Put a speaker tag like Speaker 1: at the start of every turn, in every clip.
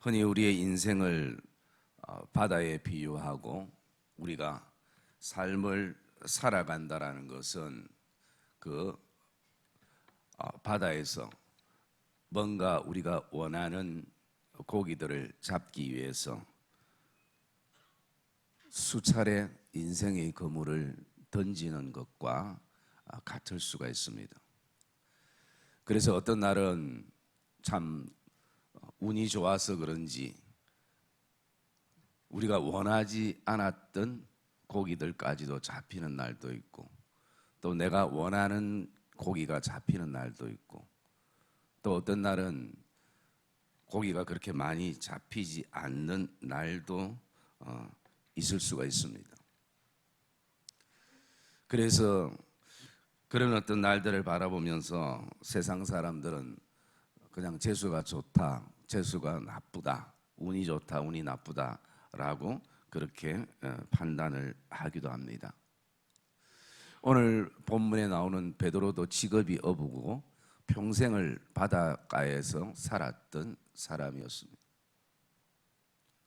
Speaker 1: 흔히 우리의 인생을 바다에 비유하고 우리가 삶을 살아간다라는 것은 그 바다에서 뭔가 우리가 원하는 고기들을 잡기 위해서 수차례 인생의 그물을 던지는 것과 같을 수가 있습니다. 그래서 어떤 날은 참 운이 좋아서 그런지 우리가 원하지 않았던 고기들까지도 잡히는 날도 있고, 또 내가 원하는 고기가 잡히는 날도 있고, 또 어떤 날은 고기가 그렇게 많이 잡히지 않는 날도 있을 수가 있습니다. 그래서 그런 어떤 날들을 바라보면서 세상 사람들은 그냥 재수가 좋다, 재수가 나쁘다, 운이 좋다, 운이 나쁘다라고 그렇게 판단을 하기도 합니다. 오늘 본문에 나오는 베드로도 직업이 어부고 평생을 바닷가에서 살았던 사람이었습니다.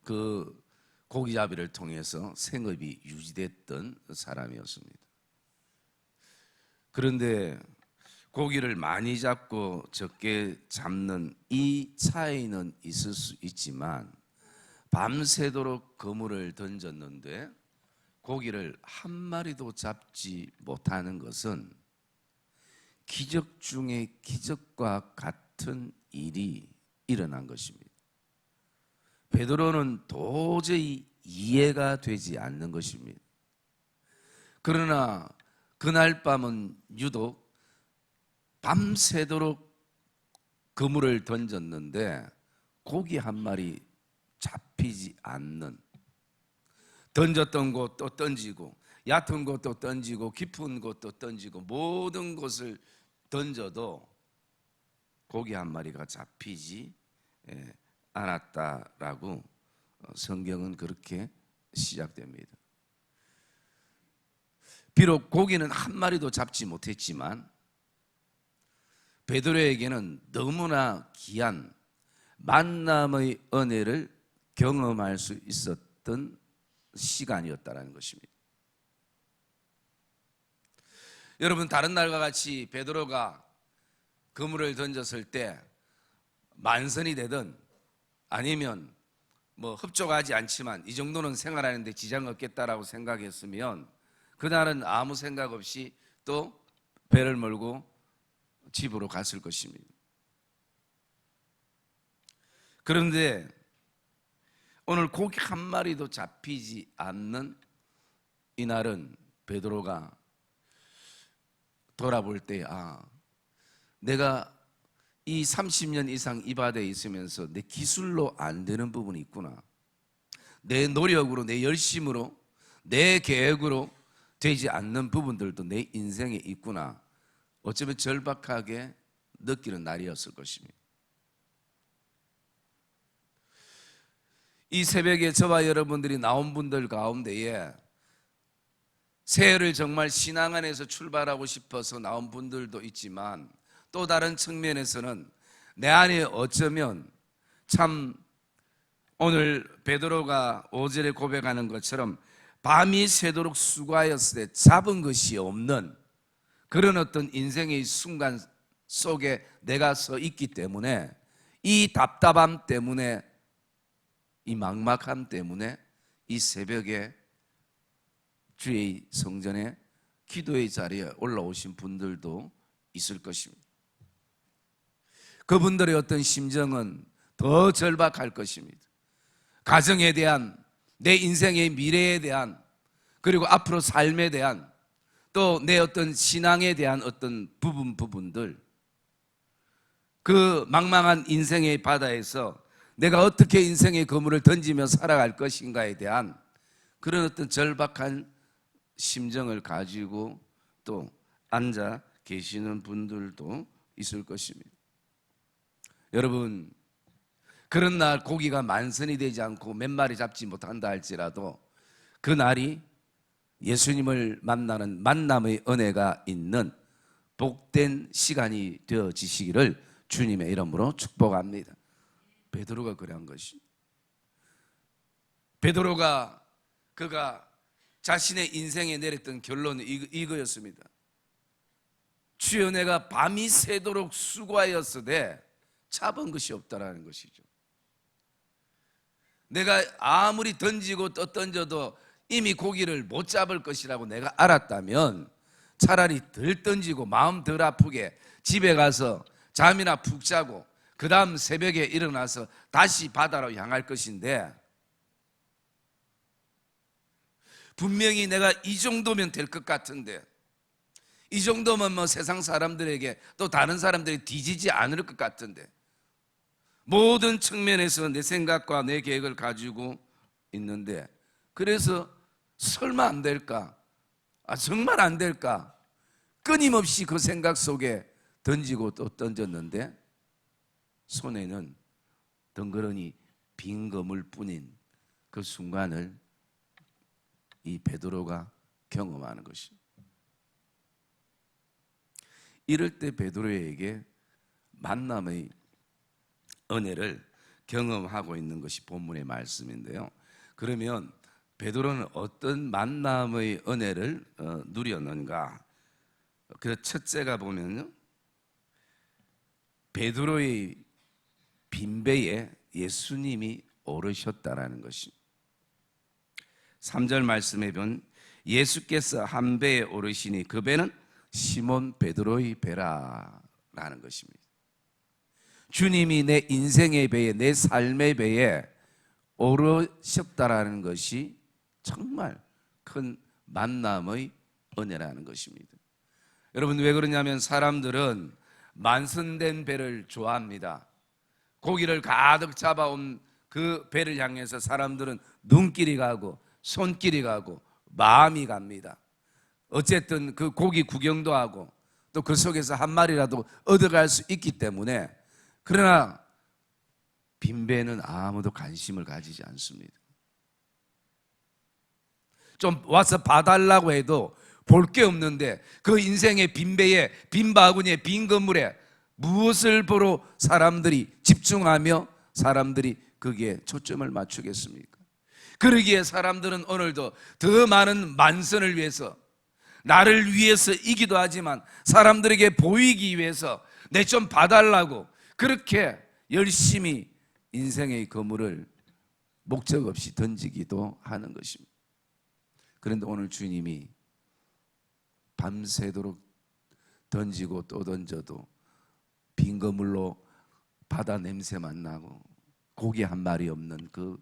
Speaker 1: 그 고기잡이를 통해서 생업이 유지됐던 사람이었습니다. 그런데 고기를 많이 잡고 적게 잡는 이 차이는 있을 수 있지만 밤새도록 그물을 던졌는데 고기를 한 마리도 잡지 못하는 것은 기적 중에 기적과 같은 일이 일어난 것입니다. 베드로는 도저히 이해가 되지 않는 것입니다. 그러나 그날 밤은 유독 밤새도록 그물을 던졌는데 고기 한 마리 잡히지 않는, 던졌던 곳 또 던지고 얕은 곳도 던지고 깊은 곳도 던지고 모든 곳을 던져도 고기 한 마리가 잡히지 않았다라고 성경은 그렇게 시작됩니다. 비록 고기는 한 마리도 잡지 못했지만 베드로에게는 너무나 귀한 만남의 은혜를 경험할 수 있었던 시간이었다는 것입니다. 여러분, 다른 날과 같이 베드로가 그물을 던졌을 때 만선이 되든 아니면 흡족하지 않지만 이 정도는 생활하는데 지장 없겠다라고 생각했으면 그날은 아무 생각 없이 또 배를 몰고 집으로 갔을 것입니다. 그런데 오늘 고기 한 마리도 잡히지 않는 이날은 베드로가 돌아볼 때 내가 이 30년 이상 이 바다에 있으면서 내 기술로 안 되는 부분이 있구나, 내 노력으로, 내 열심으로, 내 계획으로 되지 않는 부분들도 내 인생에 있구나, 어쩌면 절박하게 느끼는 날이었을 것입니다. 이 새벽에 저와 여러분들이 나온 분들 가운데에 새해를 정말 신앙 안에서 출발하고 싶어서 나온 분들도 있지만 또 다른 측면에서는 내 안에 어쩌면 참 오늘 베드로가 5절에 고백하는 것처럼 밤이 새도록 수고하였을 때 잡은 것이 없는 그런 어떤 인생의 순간 속에 내가 서 있기 때문에 이 답답함 때문에, 이 막막함 때문에 이 새벽에 주의 성전에 기도의 자리에 올라오신 분들도 있을 것입니다. 그분들의 어떤 심정은 더 절박할 것입니다. 가정에 대한, 내 인생의 미래에 대한, 그리고 앞으로 삶에 대한, 또 내 어떤 신앙에 대한 어떤 부분들, 그 망망한 인생의 바다에서 내가 어떻게 인생의 그물을 던지며 살아갈 것인가에 대한 그런 어떤 절박한 심정을 가지고 또 앉아 계시는 분들도 있을 것입니다. 여러분, 그런 날 고기가 만선이 되지 않고 몇 마리 잡지 못한다 할지라도 그 날이 예수님을 만나는 만남의 은혜가 있는 복된 시간이 되어지시기를 주님의 이름으로 축복합니다. 베드로가 그런 것이. 베드로가 그가 자신의 인생에 내렸던 결론은 이거였습니다. 주여, 내가 밤이 새도록 수고하였으되 잡은 것이 없다라는 것이죠. 내가 아무리 던지고 또 던져도 이미 고기를 못 잡을 것이라고 내가 알았다면 차라리 덜 던지고 마음 덜 아프게 집에 가서 잠이나 푹 자고 그 다음 새벽에 일어나서 다시 바다로 향할 것인데, 분명히 내가 이 정도면 될 것 같은데, 이 정도면 뭐 세상 사람들에게 또 다른 사람들이 뒤지지 않을 것 같은데, 모든 측면에서 내 생각과 내 계획을 가지고 있는데, 그래서 설마 안 될까? 정말 안 될까? 끊임없이 그 생각 속에 던지고 또 던졌는데 손에는 덩그러니 빈 그물뿐인 그 순간을 이 베드로가 경험하는 것입니다. 이럴 때 베드로에게 만남의 은혜를 경험하고 있는 것이 본문의 말씀인데요. 그러면 베드로는 어떤 만남의 은혜를 누렸는가? 그 첫째가 보면요, 베드로의 빈배에 예수님이 오르셨다라는 것입니다. 3절 말씀에 보면 예수께서 한 배에 오르시니 그 배는 시몬 베드로의 배라라는 것입니다. 주님이 내 인생의 배에, 내 삶의 배에 오르셨다라는 것이 정말 큰 만남의 은혜라는 것입니다. 여러분, 왜 그러냐면 사람들은 만선된 배를 좋아합니다. 고기를 가득 잡아온 그 배를 향해서 사람들은 눈길이 가고 손길이 가고 마음이 갑니다. 어쨌든 그 고기 구경도 하고 또 그 속에서 한 마리라도 얻어갈 수 있기 때문에. 그러나 빈배는 아무도 관심을 가지지 않습니다. 좀 와서 봐달라고 해도 볼 게 없는데 그 인생의 빈배에, 빈 바구니에, 빈 건물에 무엇을 보러 사람들이 집중하며 사람들이 거기에 초점을 맞추겠습니까? 그러기에 사람들은 오늘도 더 많은 만선을 위해서, 나를 위해서이기도 하지만 사람들에게 보이기 위해서 내 좀 봐달라고 그렇게 열심히 인생의 그물을 목적 없이 던지기도 하는 것입니다. 그런데 오늘 주님이 밤새도록 던지고 또 던져도 빈 그물로 바다 냄새만 나고 고기 한 마리 없는 그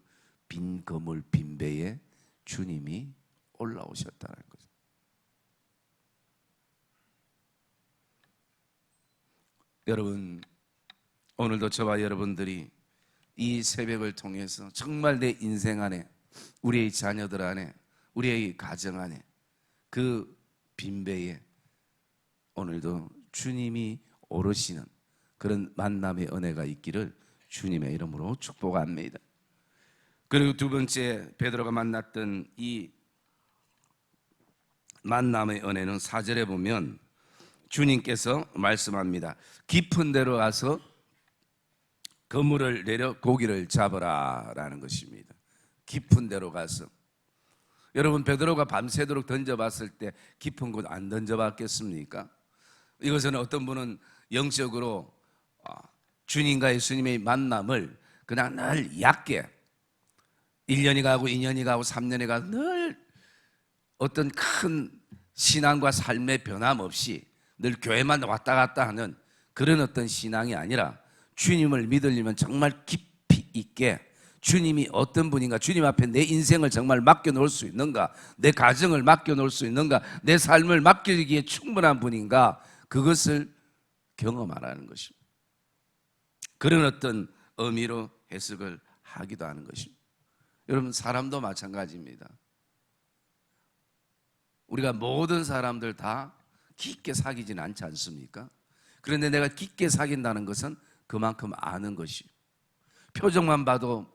Speaker 1: 빈 그물, 빈 배에 주님이 올라오셨다는 거죠. 여러분, 오늘도 저와 여러분들이 이 새벽을 통해서 정말 내 인생 안에, 우리의 자녀들 안에, 우리의 가정 안에 그 빈배에 오늘도 주님이 오르시는 그런 만남의 은혜가 있기를 주님의 이름으로 축복합니다. 그리고 두 번째, 베드로가 만났던 이 만남의 은혜는 4절에 보면 주님께서 말씀합니다. 깊은 데로 가서 그물을 내려 고기를 잡으라 라는 것입니다. 깊은 데로 가서. 여러분, 베드로가 밤새도록 던져봤을 때 깊은 곳 안 던져봤겠습니까? 이것은 어떤 분은 영적으로 주님과 예수님의 만남을 그냥 늘 얕게 1년이 가고 2년이 가고 3년이 가고 늘 어떤 큰 신앙과 삶의 변함없이 늘 교회만 왔다 갔다 하는 그런 어떤 신앙이 아니라 주님을 믿으려면 정말 깊이 있게 주님이 어떤 분인가, 주님 앞에 내 인생을 정말 맡겨놓을 수 있는가, 내 가정을 맡겨놓을 수 있는가, 내 삶을 맡기기에 충분한 분인가, 그것을 경험하라는 것입니다. 그런 어떤 의미로 해석을 하기도 하는 것입니다. 여러분, 사람도 마찬가지입니다. 우리가 모든 사람들 다 깊게 사귀지는 않지 않습니까? 그런데 내가 깊게 사귄다는 것은 그만큼 아는 것이요, 표정만 봐도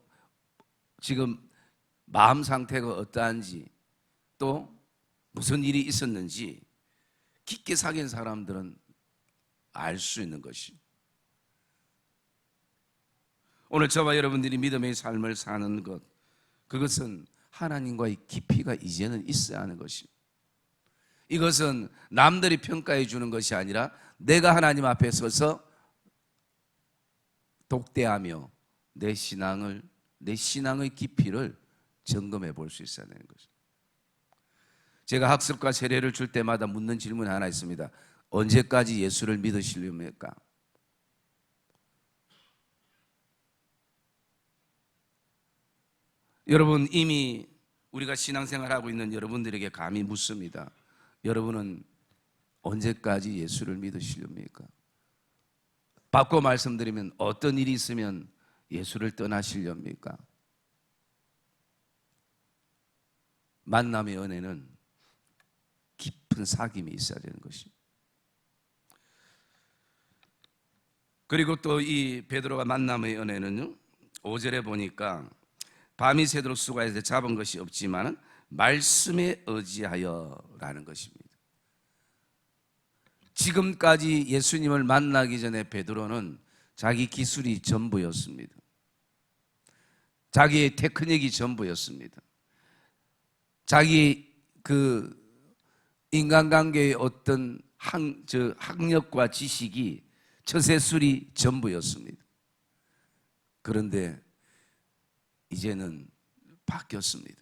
Speaker 1: 지금 마음 상태가 어떠한지 또 무슨 일이 있었는지 깊게 사귄 사람들은 알 수 있는 것이. 오늘 저와 여러분들이 믿음의 삶을 사는 것, 그것은 하나님과의 깊이가 이제는 있어야 하는 것입니다. 이것은 남들이 평가해 주는 것이 아니라 내가 하나님 앞에 서서 독대하며 내 신앙의 깊이를 점검해 볼 수 있어야 되는 것입니다. 제가 학습과 세례를 줄 때마다 묻는 질문이 하나 있습니다. 언제까지 예수를 믿으시렵니까? 여러분, 이미 우리가 신앙생활하고 있는 여러분들에게 감히 묻습니다. 여러분은 언제까지 예수를 믿으시렵니까? 바꿔 말씀드리면 어떤 일이 있으면 예수를 떠나시렵니까? 만남의 은혜는 깊은 사귐이 있어야 되는 것입니다. 그리고 또 이 베드로가 만남의 은혜는요, 5절에 보니까 밤이 새도록 수고해서 잡은 것이 없지만 말씀에 의지하여라는 것입니다. 지금까지 예수님을 만나기 전에 베드로는 자기 기술이 전부였습니다. 자기의 테크닉이 전부였습니다. 자기 그 인간관계의 어떤 학력과 지식이 처세술이 전부였습니다. 그런데 이제는 바뀌었습니다.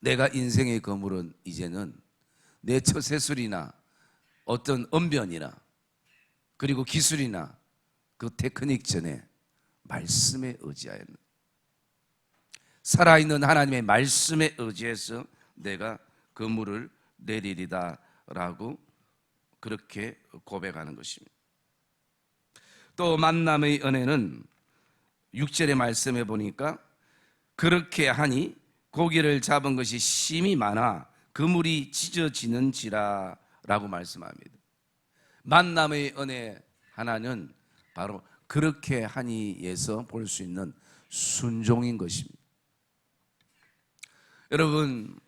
Speaker 1: 내가 인생의 거물은 이제는 내 처세술이나 어떤 언변이나 그리고 기술이나 그 테크닉 전에 말씀에 의지하여 살아있는 하나님의 말씀에 의지해서 내가 거물을 내리리다 라고 그렇게 고백하는 것입니다. 또 만남의 은혜는 6절의 말씀에 보니까 그렇게 하니 고기를 잡은 것이 심이 많아 그물이 찢어지는지라 라고 말씀합니다. 만남의 은혜 하나는 바로 그렇게 하니에서 볼 수 있는 순종인 것입니다. 여러분,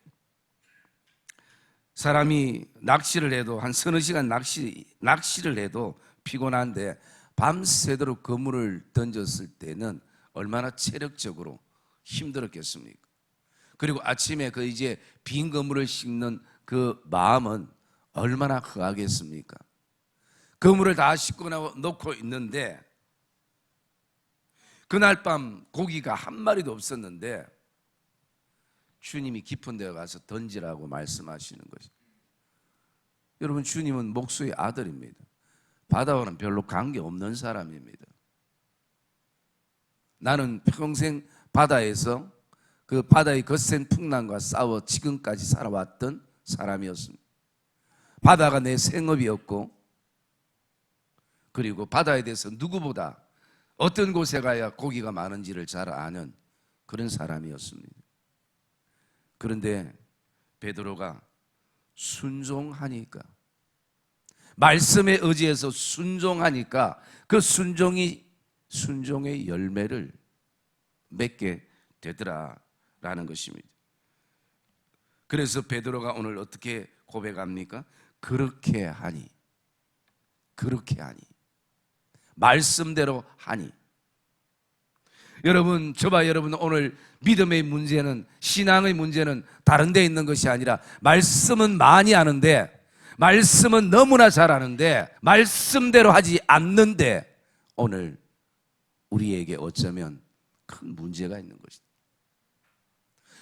Speaker 1: 사람이 낚시를 해도 한 서너 시간 낚시를 해도 피곤한데 밤새도록 그물을 던졌을 때는 얼마나 체력적으로 힘들었겠습니까? 그리고 아침에 그 이제 빈 그물을 씻는 그 마음은 얼마나 허하겠습니까? 그물을 다 씻고 놓고 있는데 그날 밤 고기가 한 마리도 없었는데 주님이 깊은 데 가서 던지라고 말씀하시는 것이죠. 여러분, 주님은 목수의 아들입니다. 바다와는 별로 관계없는 사람입니다. 나는 평생 바다에서 그 바다의 거센 풍랑과 싸워 지금까지 살아왔던 사람이었습니다. 바다가 내 생업이었고, 그리고 바다에 대해서 누구보다 어떤 곳에 가야 고기가 많은지를 잘 아는 그런 사람이었습니다. 그런데 베드로가 순종하니까, 말씀에 의지해서 순종하니까 그 순종의 열매를 맺게 되더라라는 것입니다. 그래서 베드로가 오늘 어떻게 고백합니까? 그렇게 하니, 말씀대로 하니. 여러분, 저와 여러분, 오늘 믿음의 문제는, 신앙의 문제는 다른 데 있는 것이 아니라 말씀은 많이 아는데, 말씀은 너무나 잘 아는데 말씀대로 하지 않는데 오늘 우리에게 어쩌면 큰 문제가 있는 것이다.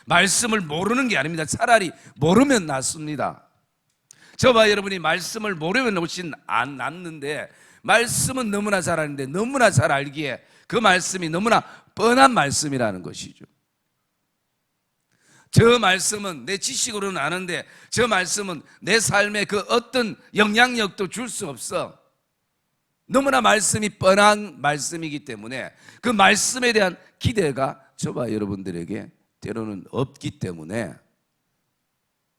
Speaker 1: 말씀을 모르는 게 아닙니다. 차라리 모르면 낫습니다. 저와 여러분이 말씀을 모르면 훨씬 안 낫는데, 말씀은 너무나 잘 아는데 너무나 잘 알기에 그 말씀이 너무나 뻔한 말씀이라는 것이죠. 저 말씀은 내 지식으로는 아는데 저 말씀은 내 삶에 그 어떤 영향력도 줄 수 없어. 너무나 말씀이 뻔한 말씀이기 때문에 그 말씀에 대한 기대가 저와 여러분들에게 때로는 없기 때문에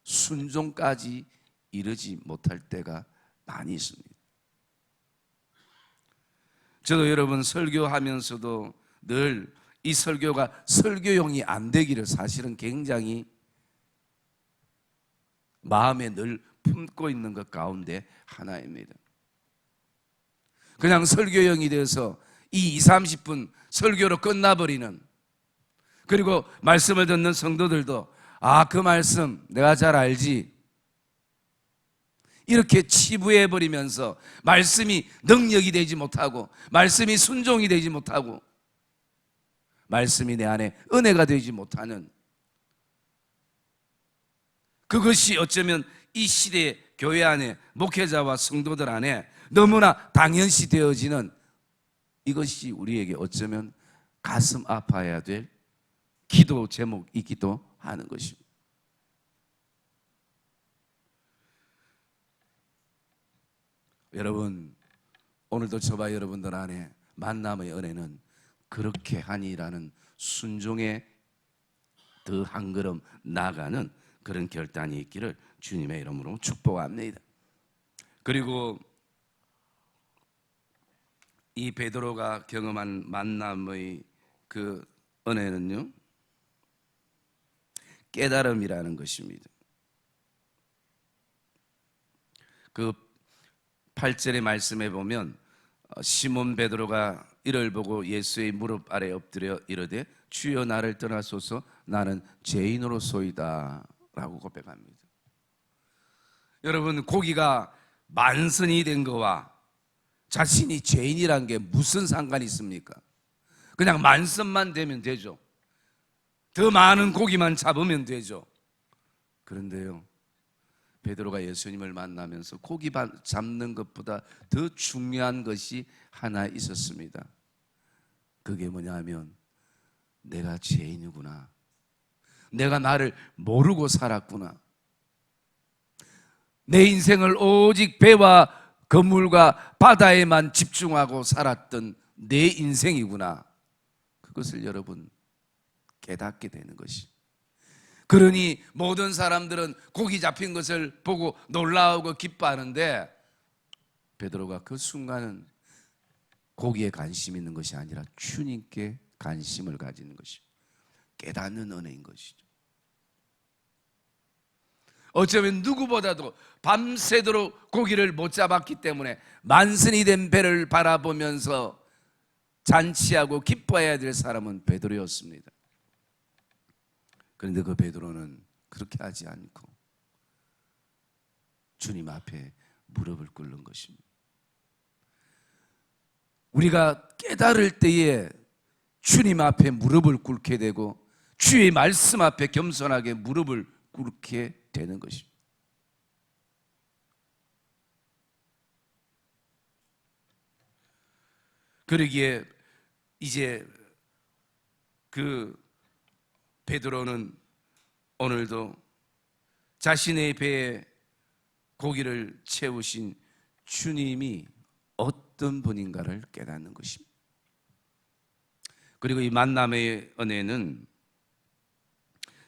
Speaker 1: 순종까지 이르지 못할 때가 많이 있습니다. 저도 여러분 설교하면서도 늘 이 설교가 설교용이 안 되기를 사실은 굉장히 마음에 늘 품고 있는 것 가운데 하나입니다. 그냥 설교용이 돼서 이 30분 설교로 끝나버리는, 그리고 말씀을 듣는 성도들도 그 말씀 내가 잘 알지, 이렇게 치부해버리면서 말씀이 능력이 되지 못하고, 말씀이 순종이 되지 못하고, 말씀이 내 안에 은혜가 되지 못하는, 그것이 어쩌면 이 시대의 교회 안에, 목회자와 성도들 안에 너무나 당연시 되어지는, 이것이 우리에게 어쩌면 가슴 아파야 될 기도 제목이기도 하는 것입니다. 여러분, 오늘도 저와 여러분들 안에 만남의 은혜는 그렇게 하니라는 순종에 더 한 걸음 나아가는 그런 결단이 있기를 주님의 이름으로 축복합니다. 그리고 이 베드로가 경험한 만남의 그 은혜는요, 깨달음이라는 것입니다. 그 8절의 말씀에 보면 시몬 베드로가 이를 보고 예수의 무릎 아래 엎드려 이르되 주여 나를 떠나소서 나는 죄인으로소이다 라고 고백합니다. 여러분, 고기가 만선이 된 거와 자신이 죄인이란 게 무슨 상관이 있습니까? 그냥 만선만 되면 되죠. 더 많은 고기만 잡으면 되죠. 그런데요, 베드로가 예수님을 만나면서 고기 잡는 것보다 더 중요한 것이 하나 있었습니다. 그게 뭐냐면 내가 죄인이구나, 내가 나를 모르고 살았구나, 내 인생을 오직 배와 그물과 바다에만 집중하고 살았던 내 인생이구나, 그것을 여러분 깨닫게 되는 것이. 그러니 모든 사람들은 고기 잡힌 것을 보고 놀라우고 기뻐하는데, 베드로가 그 순간은 고기에 관심 있는 것이 아니라 주님께 관심을 가지는 것이죠. 깨닫는 은혜인 것이죠. 어쩌면 누구보다도 밤새도록 고기를 못 잡았기 때문에 만선이 된 배를 바라보면서 잔치하고 기뻐해야 될 사람은 베드로였습니다. 그런데 그 베드로는 그렇게 하지 않고 주님 앞에 무릎을 꿇는 것입니다. 우리가 깨달을 때에 주님 앞에 무릎을 꿇게 되고 주의 말씀 앞에 겸손하게 무릎을 꿇게 되는 것입니다. 그러기에 이제 그 베드로는 오늘도 자신의 배에 고기를 채우신 주님이 어떤 분인가를 깨닫는 것입니다. 그리고 이 만남의 은혜는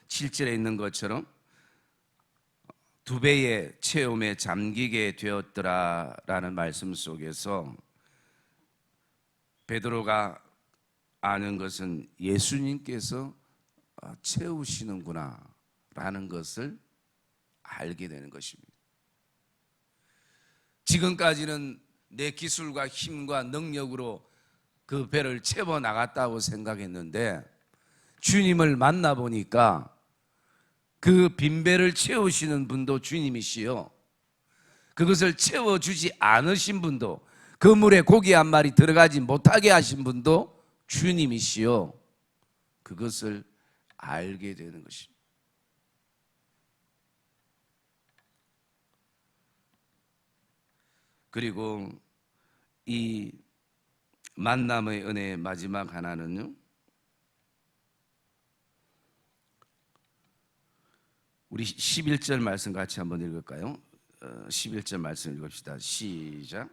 Speaker 1: 7절에 있는 것처럼 두 배의 체험에 잠기게 되었더라라는 말씀 속에서 베드로가 아는 것은 예수님께서 채우시는구나 라는 것을 알게 되는 것입니다. 지금까지는 내 기술과 힘과 능력으로 그 배를 채워 나갔다고 생각했는데 주님을 만나보니까 그 빈배를 채우시는 분도 주님이시요, 그것을 채워주지 않으신 분도, 그 물에 고기 한 마리 들어가지 못하게 하신 분도 주님이시요, 그것을 알게 되는 것입니다. 그리고 이 만남의 은혜의 마지막 하나는요, 우리 11절 말씀 같이 한번 읽을까요? 11절 말씀 읽읍시다. 시작.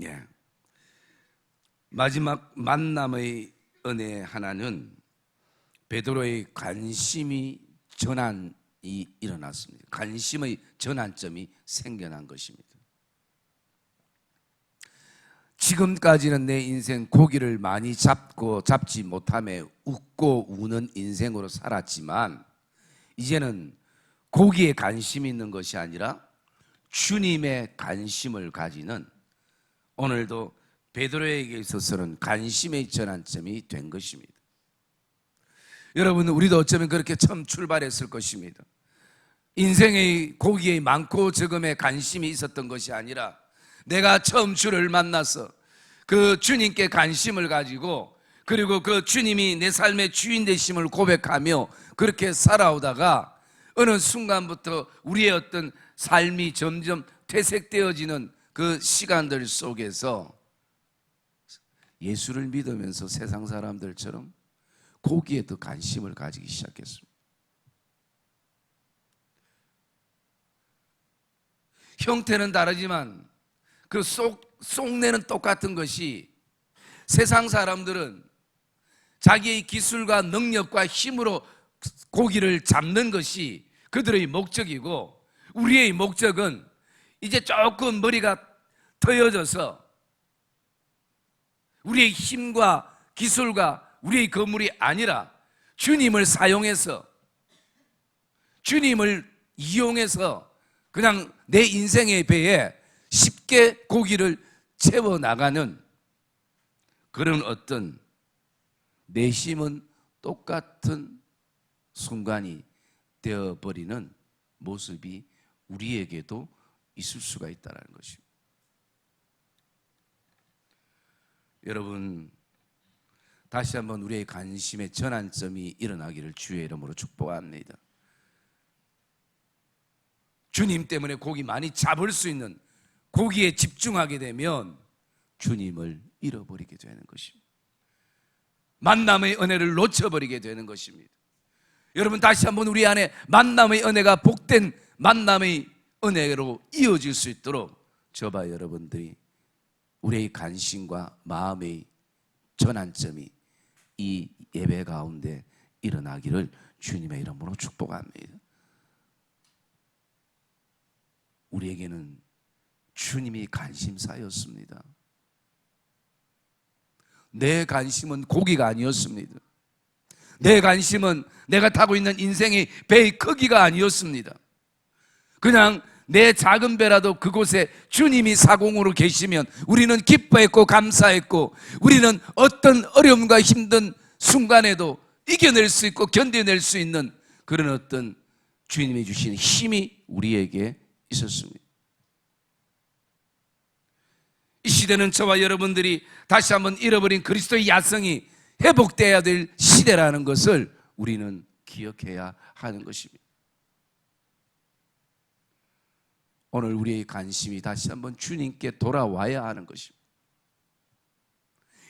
Speaker 1: 예. 마지막 만남의 은혜 하나는 베드로의 관심이 전환이 일어났습니다. 관심의 전환점이 생겨난 것입니다. 지금까지는 내 인생 고기를 많이 잡고 잡지 못함에 웃고 우는 인생으로 살았지만 이제는 고기에 관심이 있는 것이 아니라 주님의 관심을 가지는 오늘도 베드로에게 있어서는 관심의 전환점이 된 것입니다. 여러분, 우리도 어쩌면 그렇게 처음 출발했을 것입니다. 인생의 고기의 많고 적음에 관심이 있었던 것이 아니라 내가 처음 주를 만나서 그 주님께 관심을 가지고 그리고 그 주님이 내 삶의 주인 되심을 고백하며 그렇게 살아오다가 어느 순간부터 우리의 어떤 삶이 점점 퇴색되어지는 그 시간들 속에서 예수를 믿으면서 세상 사람들처럼 고기에 더 관심을 가지기 시작했습니다. 형태는 다르지만 그 속내는 똑같은 것이, 세상 사람들은 자기의 기술과 능력과 힘으로 고기를 잡는 것이 그들의 목적이고, 우리의 목적은 이제 조금 머리가 트여져서 우리의 힘과 기술과 우리의 건물이 아니라 주님을 사용해서, 주님을 이용해서 그냥 내 인생의 배에 쉽게 고기를 채워나가는 그런 어떤 내심은 똑같은 순간이 되어버리는 모습이 우리에게도 있을 수가 있다는 것입니다. 여러분, 다시 한번 우리의 관심의 전환점이 일어나기를 주의 이름으로 축복합니다. 주님 때문에 고기 많이 잡을 수 있는, 고기에 집중하게 되면 주님을 잃어버리게 되는 것입니다. 만남의 은혜를 놓쳐버리게 되는 것입니다. 여러분, 다시 한번 우리 안에 만남의 은혜가 복된 만남의 은혜로 이어질 수 있도록 저와 여러분들이 우리의 관심과 마음의 전환점이 이 예배 가운데 일어나기를 주님의 이름으로 축복합니다. 우리에게는 주님이 관심사였습니다. 내 관심은 고기가 아니었습니다. 내 관심은 내가 타고 있는 인생의 배의 크기가 아니었습니다. 그냥 내 작은 배라도 그곳에 주님이 사공으로 계시면 우리는 기뻐했고 감사했고, 우리는 어떤 어려움과 힘든 순간에도 이겨낼 수 있고 견뎌낼 수 있는 그런 어떤 주님이 주신 힘이 우리에게 있었습니다. 이 시대는 저와 여러분들이 다시 한번 잃어버린 그리스도의 야성이 회복되어야 될 시대라는 것을 우리는 기억해야 하는 것입니다. 오늘 우리의 관심이 다시 한번 주님께 돌아와야 하는 것입니다.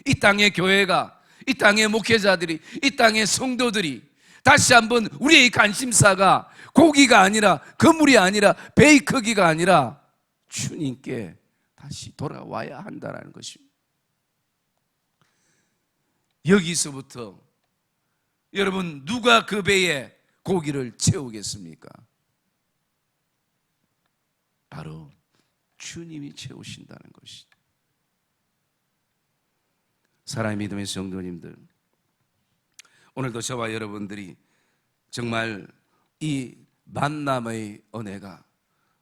Speaker 1: 이 땅의 교회가, 이 땅의 목회자들이, 이 땅의 성도들이 다시 한번 우리의 관심사가 고기가 아니라, 건물이 아니라, 배의 크기가 아니라 주님께 다시 돌아와야 한다는 것입니다. 여기서부터 여러분, 누가 그 배에 고기를 채우겠습니까? 바로 주님이 채우신다는 것이죠. 사랑의 믿음의 성도님들, 오늘도 저와 여러분들이 정말 이 만남의 은혜가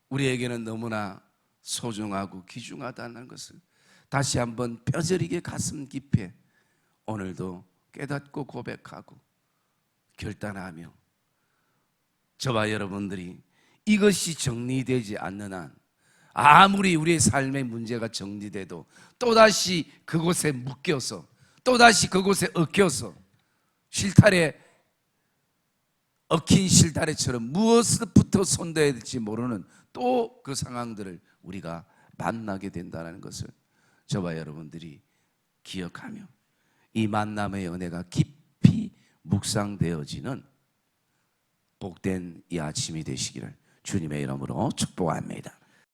Speaker 1: 우리에게는 너무나 소중하고 귀중하다는 것을 다시 한번 뼈저리게 가슴 깊이 오늘도 깨닫고 고백하고 결단하며, 저와 여러분들이 이것이 정리되지 않는 한, 아무리 우리의 삶의 문제가 정리돼도 또다시 그곳에 묶여서, 또다시 그곳에 얽혀서 실타래, 얽힌 실타래처럼 무엇부터 손대야 될지 모르는 또 그 상황들을 우리가 만나게 된다는 것을 저와 여러분들이 기억하며 이 만남의 은혜가 깊이 묵상되어지는 복된 이 아침이 되시기를 주님의 이름으로 축복합니다.